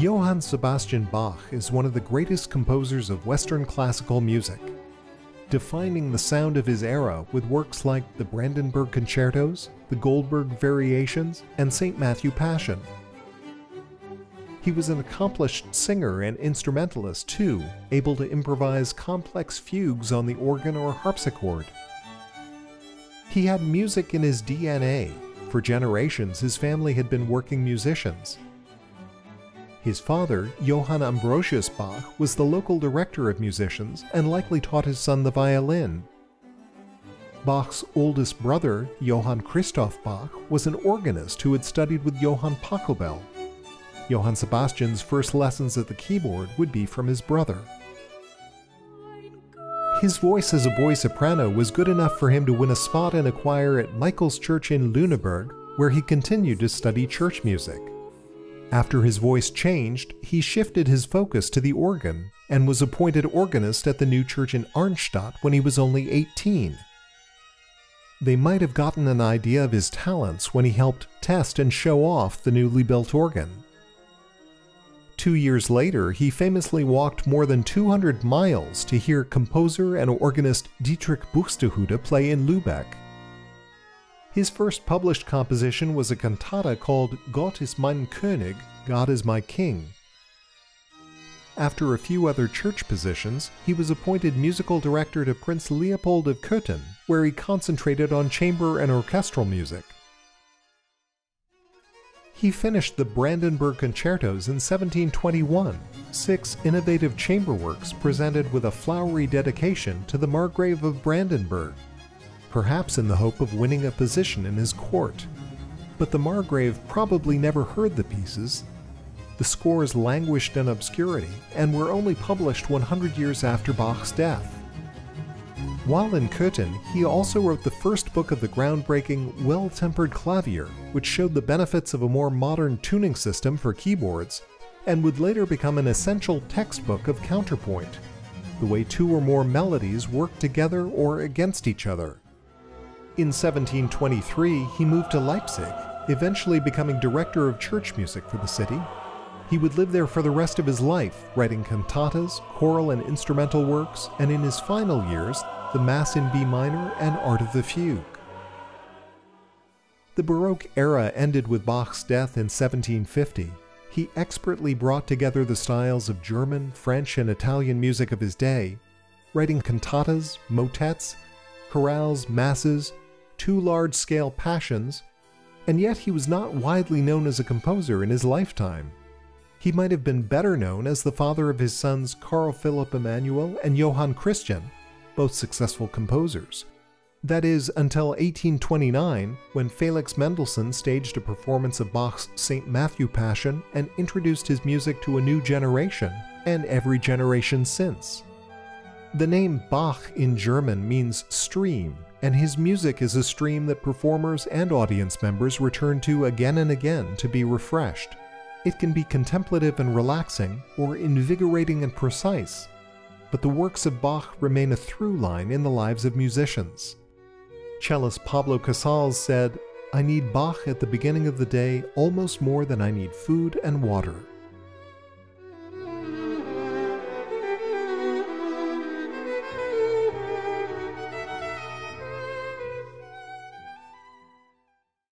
Johann Sebastian Bach is one of the greatest composers of Western classical music, defining the sound of his era with works like the Brandenburg Concertos, the Goldberg Variations, and St. Matthew Passion. He was an accomplished singer and instrumentalist too, able to improvise complex fugues on the organ or harpsichord. He had music in his DNA. For generations, his family had been working musicians. His father, Johann Ambrosius Bach, was the local director of musicians and likely taught his son the violin. Bach's oldest brother, Johann Christoph Bach, was an organist who had studied with Johann Pachelbel. Johann Sebastian's first lessons at the keyboard would be from his brother. His voice as a boy soprano was good enough for him to win a spot in a choir at Michaelschurch in Lüneburg, where he continued to study church music. After his voice changed, he shifted his focus to the organ and was appointed organist at the new church in Arnstadt when he was only 18. They might have gotten an idea of his talents when he helped test and show off the newly built organ. 2 years later, he famously walked more than 200 miles to hear composer and organist Dietrich Buxtehude play in Lübeck. His first published composition was a cantata called Gott ist mein König, God is my King. After a few other church positions, he was appointed musical director to Prince Leopold of Cöthen, where he concentrated on chamber and orchestral music. He finished the Brandenburg Concertos in 1721, 6 innovative chamber works presented with a flowery dedication to the Margrave of Brandenburg, perhaps in the hope of winning a position in his court. But the Margrave probably never heard the pieces. The scores languished in obscurity and were only published 100 years after Bach's death. While in Cöthen, he also wrote the first book of the groundbreaking Well-Tempered Clavier, which showed the benefits of a more modern tuning system for keyboards, and would later become an essential textbook of counterpoint, the way two or more melodies work together or against each other. In 1723, he moved to Leipzig, eventually becoming director of church music for the city. He would live there for the rest of his life, writing cantatas, choral and instrumental works, and in his final years, the Mass in B minor and Art of the Fugue. The Baroque era ended with Bach's death in 1750. He expertly brought together the styles of German, French, and Italian music of his day, writing cantatas, motets, chorales, masses, 2 large-scale passions, and yet he was not widely known as a composer in his lifetime. He might have been better known as the father of his sons Carl Philipp Emanuel and Johann Christian, both successful composers. That is, until 1829, when Felix Mendelssohn staged a performance of Bach's St. Matthew Passion and introduced his music to a new generation, and every generation since. The name Bach in German means stream, and his music is a stream that performers and audience members return to again and again to be refreshed. It can be contemplative and relaxing, or invigorating and precise, but the works of Bach remain a through line in the lives of musicians. Cellist Pablo Casals said, "I need Bach at the beginning of the day almost more than I need food and water."